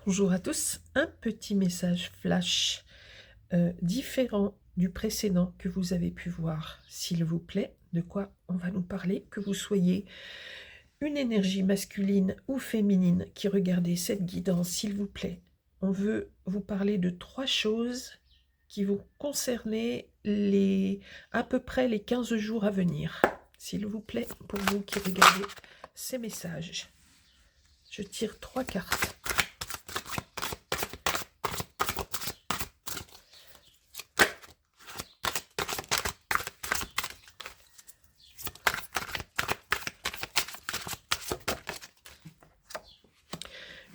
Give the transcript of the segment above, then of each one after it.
Bonjour à tous, un petit message flash différent du précédent que vous avez pu voir, s'il vous plaît. De quoi on va nous parler, que vous soyez une énergie masculine ou féminine qui regardez cette guidance, s'il vous plaît. On veut vous parler de 3 choses qui vont concerner à peu près les 15 jours à venir. S'il vous plaît, pour vous qui regardez ces messages. Je tire 3 cartes.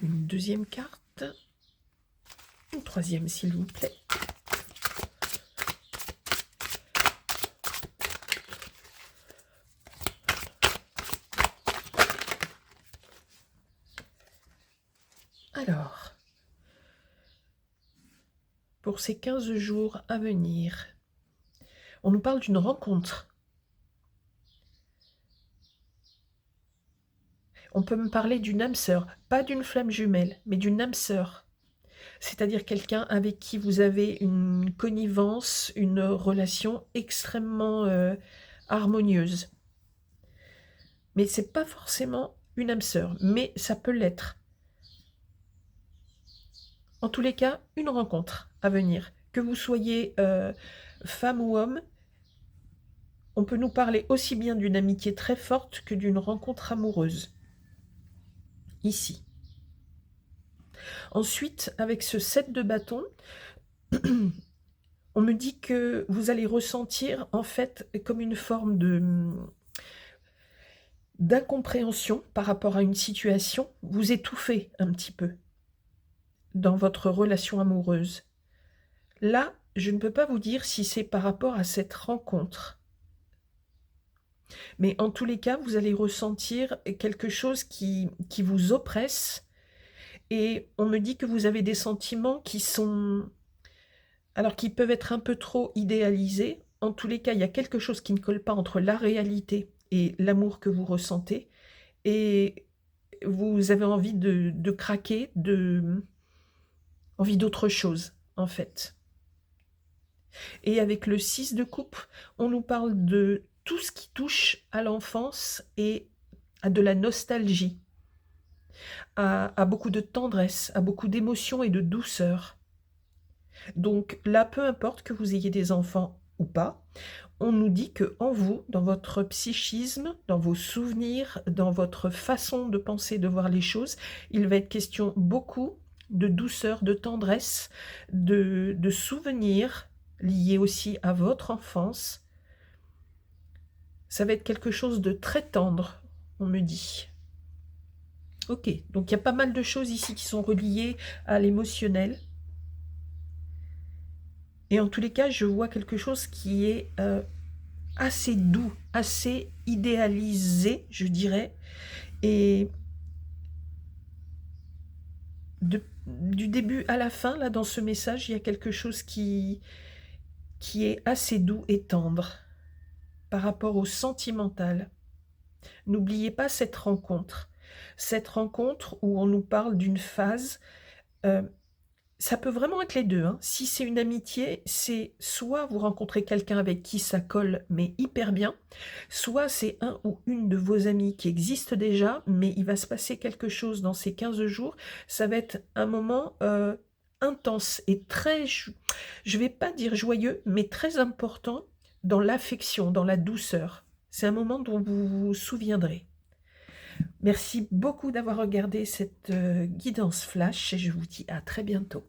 Une deuxième carte. Une troisième, s'il vous plaît. Alors, pour ces 15 jours à venir, on nous parle d'une rencontre. On peut me parler d'une âme sœur, pas d'une flamme jumelle, mais d'une âme sœur. C'est-à-dire quelqu'un avec qui vous avez une connivence, une relation extrêmement harmonieuse. Mais c'est pas forcément une âme sœur, mais ça peut l'être. En tous les cas, une rencontre à venir. Que vous soyez femme ou homme, on peut nous parler aussi bien d'une amitié très forte que d'une rencontre amoureuse. Ici. Ensuite, avec ce 7 de bâton, on me dit que vous allez ressentir en fait comme une forme d'incompréhension par rapport à une situation. Vous étouffez un petit peu dans votre relation amoureuse. Là, je ne peux pas vous dire si c'est par rapport à cette rencontre. Mais en tous les cas, vous allez ressentir quelque chose qui vous oppresse. Et on me dit que vous avez des sentiments qui peuvent être un peu trop idéalisés. En tous les cas, il y a quelque chose qui ne colle pas entre la réalité et l'amour que vous ressentez. Et vous avez envie de craquer, envie d'autre chose, en fait. Et avec le 6 de coupe, on nous parle de tout ce qui touche à l'enfance et à de la nostalgie, à beaucoup de tendresse, à beaucoup d'émotion et de douceur. Donc là, peu importe que vous ayez des enfants ou pas, on nous dit que en vous, dans votre psychisme, dans vos souvenirs, dans votre façon de penser, de voir les choses, il va être question beaucoup de douceur, de tendresse, de souvenirs liés aussi à votre enfance. Ça va être quelque chose de très tendre, on me dit. Ok, donc il y a pas mal de choses ici qui sont reliées à l'émotionnel. Et en tous les cas, je vois quelque chose qui est assez doux, assez idéalisé, je dirais. Et du début à la fin, là, dans ce message, il y a quelque chose qui est assez doux et tendre par rapport au sentimental. N'oubliez pas cette rencontre où on nous parle d'une phase. Ça peut vraiment être les deux, hein. Si c'est une amitié, c'est soit vous rencontrez quelqu'un avec qui ça colle, mais hyper bien, soit c'est un ou une de vos amis qui existe déjà, mais il va se passer quelque chose dans ces 15 jours. Ça va être un moment intense et très, je ne vais pas dire joyeux, mais très important dans l'affection, dans la douceur. C'est un moment dont vous vous souviendrez. Merci beaucoup d'avoir regardé cette guidance flash et je vous dis à très bientôt.